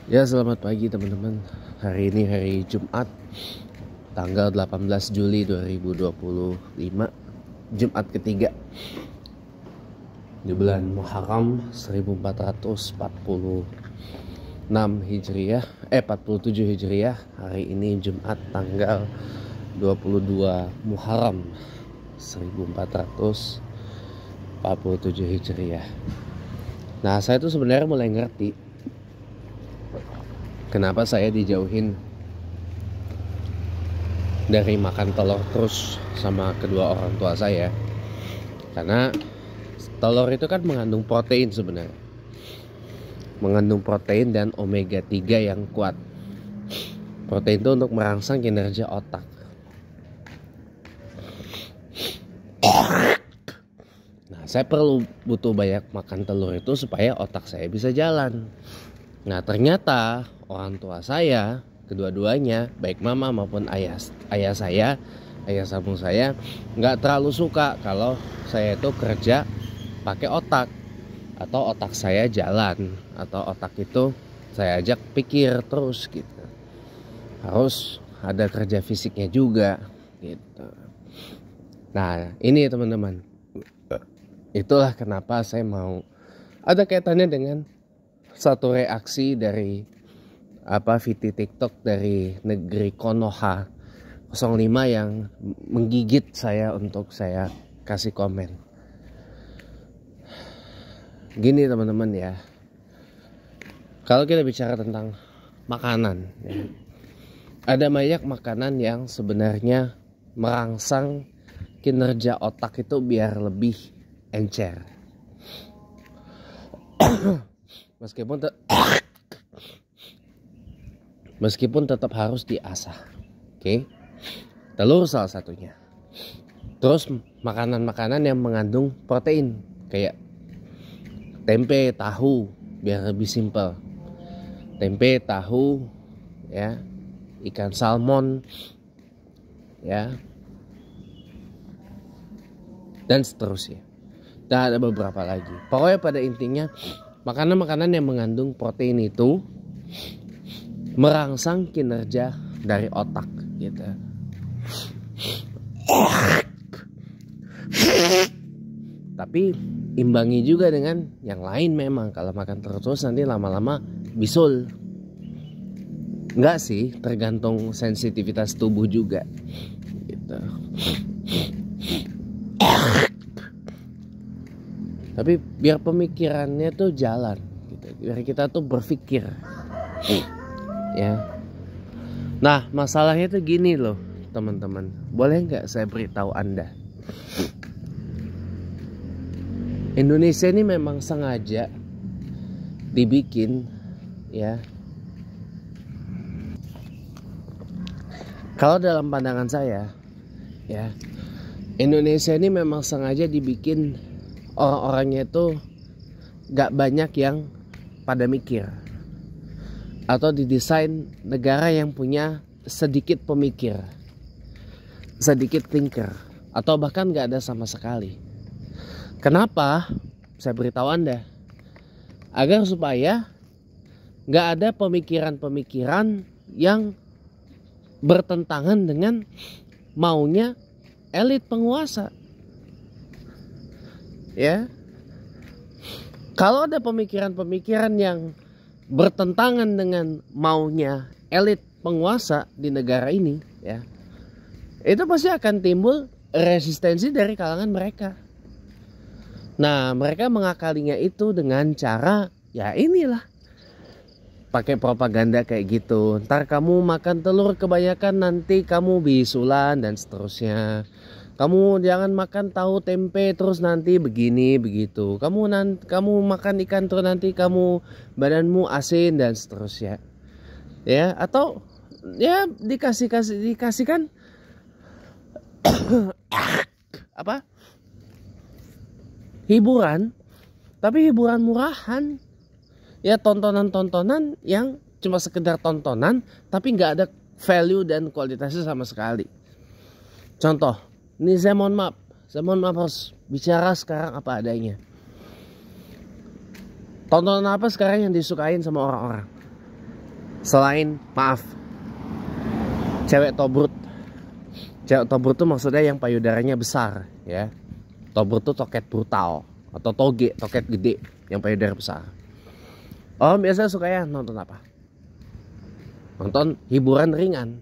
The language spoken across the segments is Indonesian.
Ya, selamat pagi teman-teman. Hari ini hari Jumat, tanggal 18 Juli 2025, Jumat ketiga di bulan Muharram 1446 Hijriah, 47 Hijriah. Hari ini Jumat tanggal 22 Muharram 1447 Hijriah. Nah, saya tuh sebenarnya mulai ngerti kenapa saya dijauhin dari makan telur terus sama kedua orang tua saya. Karena telur itu kan mengandung protein sebenarnya. Mengandung protein dan omega 3 yang kuat. Protein itu untuk merangsang kinerja otak. Nah, saya butuh banyak makan telur itu supaya otak saya bisa jalan. Nah, ternyata orang tua saya, kedua-duanya, baik mama maupun ayah sambung saya, nggak terlalu suka kalau saya itu kerja pakai otak, atau otak saya jalan, atau otak itu saya ajak pikir terus gitu. Harus ada kerja fisiknya juga gitu. Nah, ini teman-teman, itulah kenapa saya mau ada kaitannya dengan satu reaksi dari VT TikTok dari negeri Konoha 05 yang menggigit saya untuk saya kasih komen. Gini teman-teman ya, kalau kita bicara tentang makanan ya, ada banyak makanan yang sebenarnya merangsang kinerja otak itu biar lebih encer. Meskipun tetap harus diasah. Oke. Telur salah satunya. Terus makanan-makanan yang mengandung protein kayak tempe, tahu, biar lebih simpel. Tempe, tahu, ya, ikan salmon, ya, dan seterusnya. Dan ada beberapa lagi. Pokoknya pada intinya makanan-makanan yang mengandung protein itu merangsang kinerja dari otak gitu. Tapi imbangi juga dengan yang lain memang. Kalau makan terus nanti lama-lama bisul. Enggak sih, tergantung sensitivitas tubuh juga gitu. Tapi biar pemikirannya tuh jalan gitu. Biar kita tuh berpikir ya. Nah, masalahnya tuh gini loh teman-teman. Boleh nggak saya beritahu Anda, Indonesia ini memang sengaja dibikin ya, kalau dalam pandangan saya ya, Indonesia ini memang sengaja dibikin orang-orangnya itu gak banyak yang pada mikir, atau didesain negara yang punya sedikit pemikir, sedikit thinker, atau bahkan gak ada sama sekali. Kenapa? Saya beritahu Anda, agar supaya gak ada pemikiran-pemikiran yang bertentangan dengan maunya elit penguasa. Ya, kalau ada pemikiran-pemikiran yang bertentangan dengan maunya elit penguasa di negara ini, ya, itu pasti akan timbul resistensi dari kalangan mereka. Nah, mereka mengakalinya itu dengan cara ya inilah, pakai propaganda kayak gitu. Ntar kamu makan telur kebanyakan nanti kamu bisulan dan seterusnya. Kamu jangan makan tahu tempe terus nanti begini begitu. Kamu makan ikan terus nanti kamu badanmu asin dan seterusnya. Ya, atau ya dikasihkan apa? Hiburan, tapi hiburan murahan. Ya, tontonan-tontonan yang cuma sekedar tontonan tapi nggak ada value dan kualitasnya sama sekali. Contoh, ini saya mohon maaf harus bicara sekarang apa adanya. Tontonan apa sekarang yang disukain sama orang-orang? Selain, maaf, cewek tobrut. Cewek tobrut tuh maksudnya yang payudaranya besar, ya. Tobrut tuh toket brutal atau toge, toket gede yang payudara besar. Orang biasa suka ya nonton apa? Nonton hiburan ringan.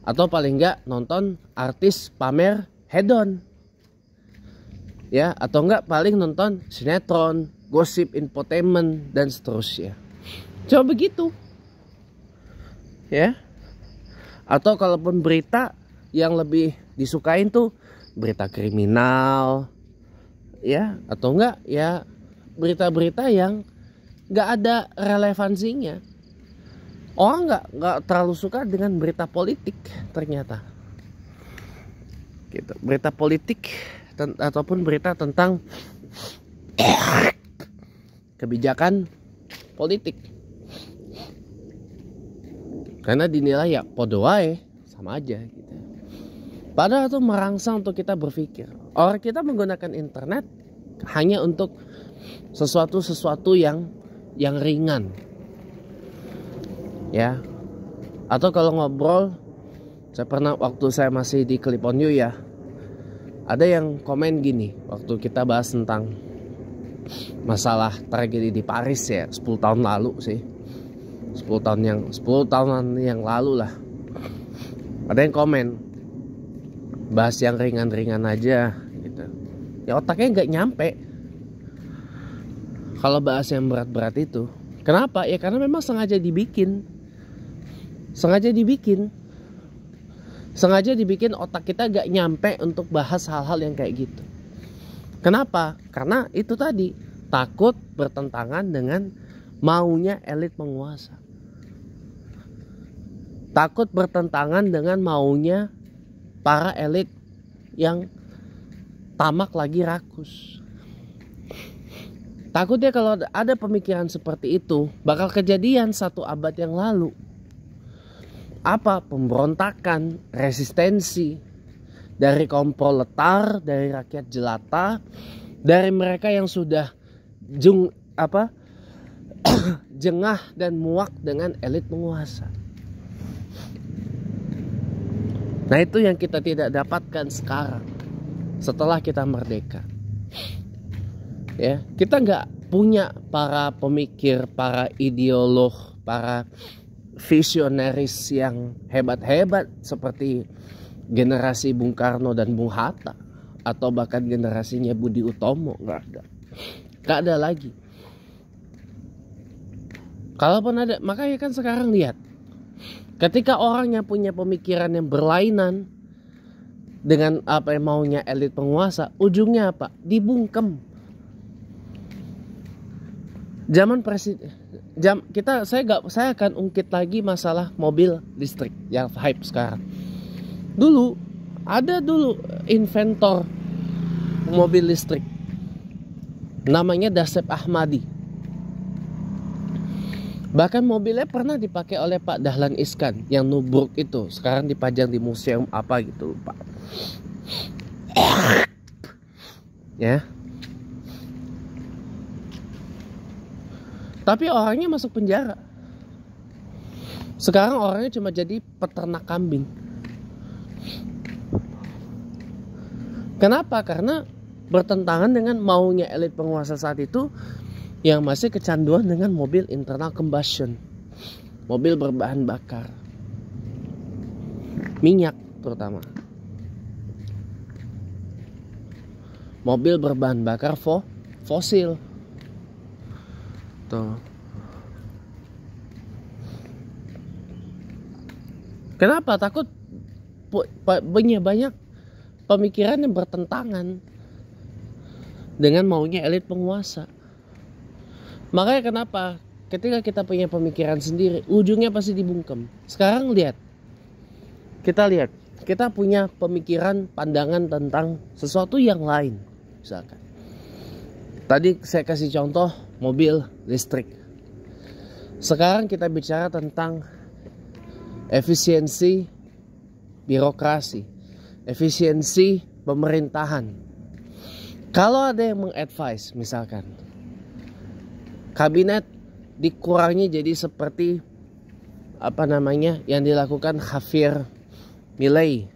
Atau paling enggak nonton artis pamer hedon. Ya, atau enggak paling nonton sinetron, gosip, infotainment dan seterusnya. Coba begitu. Ya. Atau kalaupun berita yang lebih disukain tuh berita kriminal, ya, atau enggak ya berita-berita yang enggak ada relevansinya. Orang enggak terlalu suka dengan berita politik ternyata. Gitu. Berita politik ataupun berita tentang kebijakan politik. Karena dinilai ya podo wae, sama aja gitu. Padahal itu merangsang untuk kita berpikir. Orang kita menggunakan internet hanya untuk sesuatu yang ringan. Ya. Atau kalau ngobrol, saya pernah waktu saya masih di Clip on You ya, ada yang komen gini waktu kita bahas tentang masalah tragedi di Paris ya, 10 tahun lalu sih. 10 tahunan yang lalu lah. Ada yang komen bahas yang ringan-ringan aja gitu. Ya otaknya nggak nyampe kalau bahas yang berat-berat itu. Kenapa? Ya karena memang sengaja dibikin otak kita gak nyampe untuk bahas hal-hal yang kayak gitu. Kenapa? Karena itu tadi, takut bertentangan dengan maunya elit penguasa. Takut bertentangan dengan maunya para elit yang tamak lagi rakus. Takutnya kalau ada pemikiran seperti itu bakal kejadian 1 abad yang lalu. Apa? Pemberontakan, resistensi dari kaum proletar, dari rakyat jelata, dari mereka yang sudah jengah dan muak dengan elit penguasa. Nah, itu yang kita tidak dapatkan sekarang setelah kita merdeka. Ya, kita nggak punya para pemikir, para ideolog, para visionaris yang hebat-hebat seperti generasi Bung Karno dan Bung Hatta, atau bahkan generasinya Budi Utomo. Nggak ada lagi. Kalaupun ada, makanya kan sekarang lihat, ketika orang yang punya pemikiran yang berlainan dengan apa yang maunya elit penguasa, ujungnya apa? Dibungkem. Zaman presiden, saya akan ungkit lagi masalah mobil listrik yang hype sekarang. Dulu ada inventor mobil listrik, namanya Dasep Ahmadi. Bahkan mobilnya pernah dipakai oleh Pak Dahlan Iskan yang nubruk itu, sekarang dipajang di museum apa gitu, Pak. Ya. Tapi orangnya masuk penjara. Sekarang orangnya cuma jadi peternak kambing. Kenapa? Karena bertentangan dengan maunya elit penguasa saat itu yang masih kecanduan dengan mobil internal combustion, mobil berbahan bakar minyak, terutama mobil berbahan bakar fosil. Tuh. Kenapa? Takut banyak pemikiran yang bertentangan dengan maunya elit penguasa. Makanya kenapa ketika kita punya pemikiran sendiri, ujungnya pasti dibungkem. Sekarang kita punya pemikiran, pandangan tentang sesuatu yang lain. Misalkan tadi saya kasih contoh mobil listrik. Sekarang kita bicara tentang efisiensi birokrasi, efisiensi pemerintahan. Kalau ada yang mengadvise misalkan, kabinet dikurangi jadi seperti yang dilakukan Javier Milei,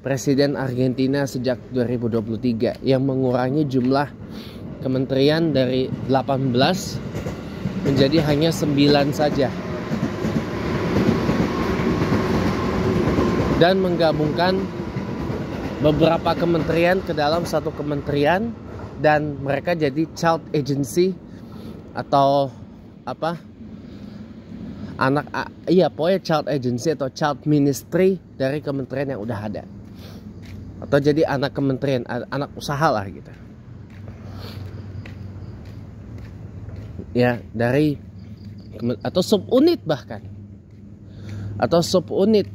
Presiden Argentina sejak 2023, yang mengurangi jumlah kementerian dari 18 menjadi hanya 9 saja, dan menggabungkan beberapa kementerian ke dalam satu kementerian, dan mereka jadi child agency atau pokoknya child agency atau child ministry dari kementerian yang udah ada, atau jadi anak kementerian, anak usaha lah gitu ya, dari atau subunit bahkan, atau subunit.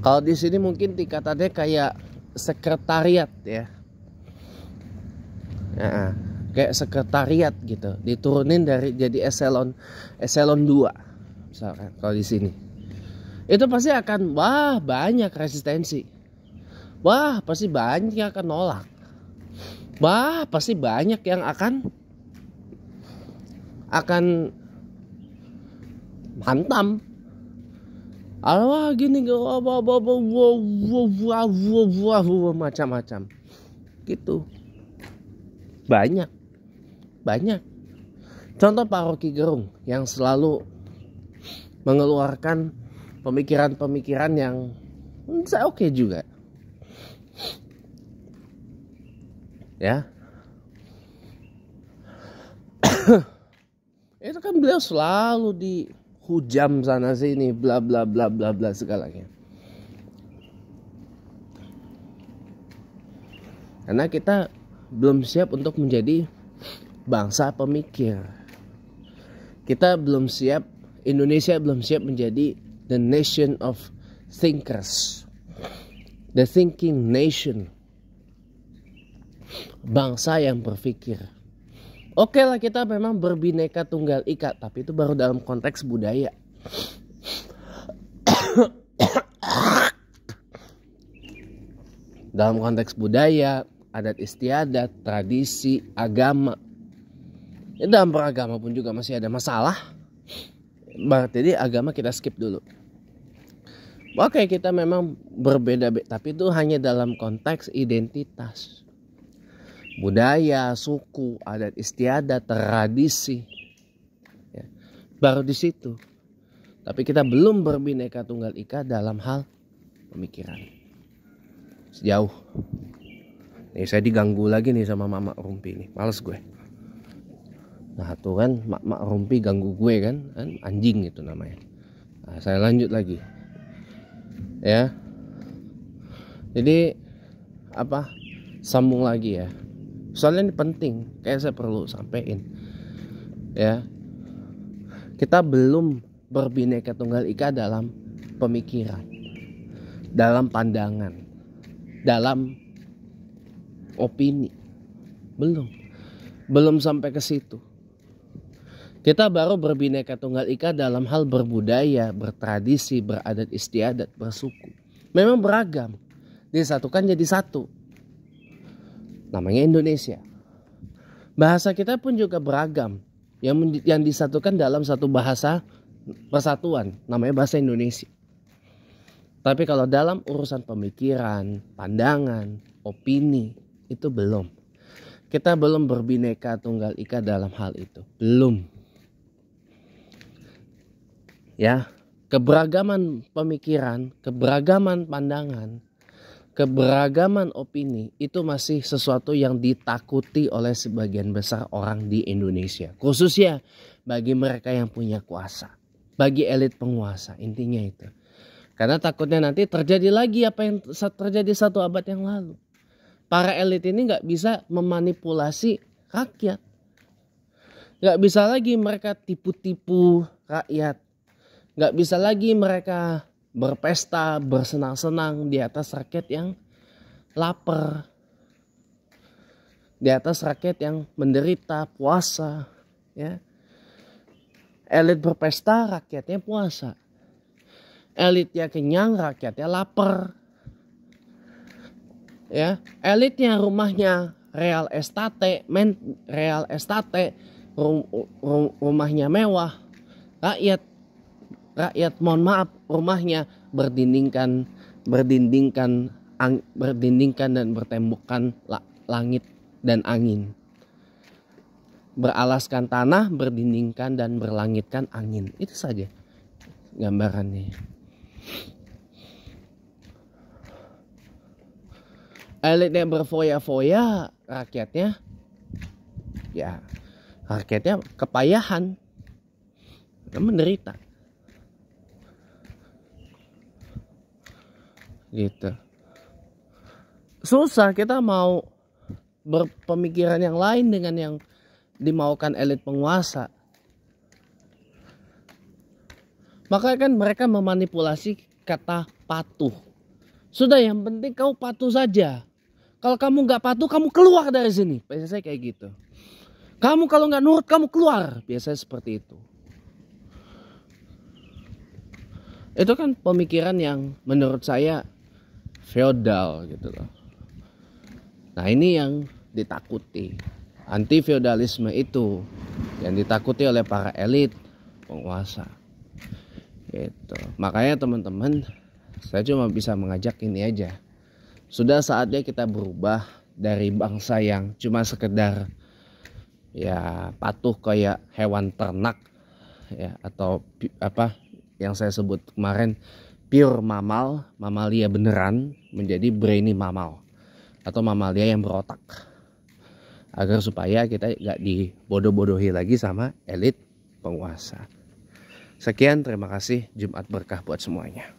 Kalau di sini mungkin tingkatannya kayak sekretariat ya. Kayak sekretariat gitu, diturunin dari jadi eselon 2 misalkan. Kalau di sini itu pasti akan banyak resistensi, pasti banyak yang akan nolak, pasti banyak yang akan hantam. Gini macam-macam gitu. Banyak. Contoh Pak Rocky Gerung yang selalu mengeluarkan pemikiran-pemikiran yang saya oke juga. Ya. Itu kan beliau selalu dihujam sana sini, bla bla bla bla bla segalanya. Karena kita belum siap untuk menjadi bangsa pemikir. Kita belum siap, Indonesia belum siap menjadi the nation of thinkers, the thinking nation, bangsa yang berpikir. Oke lah, kita memang berbineka tunggal ika, tapi itu baru dalam konteks budaya. Dalam konteks budaya, adat istiadat, tradisi, agama. Dalam beragama pun juga masih ada masalah. Jadi agama kita skip dulu. Oke, kita memang berbeda, tapi itu hanya dalam konteks identitas. Budaya, suku, adat istiadat, tradisi. Ya, baru di situ. Tapi kita belum berbineka tunggal ika dalam hal pemikiran. Sejauh. Nih saya diganggu lagi nih sama Mak Rumpi nih. Males gue. Nah tuh kan Mak Rumpi ganggu gue kan anjing itu namanya. Nah, saya lanjut lagi. Ya. Jadi sambung lagi ya. Soalnya ini penting, kayak saya perlu sampein. Ya. Kita belum berbineka tunggal ika dalam pemikiran, dalam pandangan, dalam opini. Belum sampai ke situ. Kita baru berbineka tunggal ika dalam hal berbudaya, bertradisi, beradat istiadat, bersuku. Memang beragam, disatukan jadi satu. Namanya Indonesia. Bahasa kita pun juga beragam, yang disatukan dalam satu bahasa persatuan, namanya bahasa Indonesia. Tapi kalau dalam urusan pemikiran, pandangan, opini, itu belum. Kita belum berbineka tunggal ika dalam hal itu. Belum. Ya, keberagaman pemikiran, keberagaman pandangan, keberagaman opini itu masih sesuatu yang ditakuti oleh sebagian besar orang di Indonesia. Khususnya bagi mereka yang punya kuasa, bagi elit penguasa, intinya itu. Karena takutnya nanti terjadi lagi apa yang terjadi 1 abad yang lalu. Para elit ini gak bisa memanipulasi rakyat. Gak bisa lagi mereka tipu-tipu rakyat. Gak bisa lagi mereka berpesta, bersenang-senang di atas rakyat yang lapar. Di atas rakyat yang menderita, puasa. Ya. Elit berpesta, rakyatnya puasa. Elitnya kenyang, rakyatnya lapar. Ya, elitnya rumahnya real estate, rumahnya mewah, rakyat mohon maaf rumahnya berdindingkan dan bertembokkan langit dan angin, beralaskan tanah, berdindingkan dan berlangitkan angin. Itu saja gambarannya. Elitnya berfoya-foya, rakyatnya kepayahan, menderita gitu. Susah kita mau berpemikiran yang lain dengan yang dimaukan elit penguasa. Makanya kan mereka memanipulasi kata patuh. Sudah, yang penting kau patuh saja. Kalau kamu nggak patuh, kamu keluar dari sini. Biasanya kayak gitu. Kamu kalau nggak nurut, kamu keluar. Biasanya seperti itu. Itu kan pemikiran yang menurut saya feodal gitu loh. Nah, ini yang ditakuti. Anti feodalisme itu yang ditakuti oleh para elit penguasa. Gitu. Makanya teman-teman, saya cuma bisa mengajak ini aja. Sudah saatnya kita berubah dari bangsa yang cuma sekedar ya patuh kayak hewan ternak ya, atau apa yang saya sebut kemarin pure mamalia beneran, menjadi brainy mammal atau mamalia yang berotak, agar supaya kita gak dibodoh-bodohi lagi sama elit penguasa. Sekian, terima kasih. Jumat berkah buat semuanya.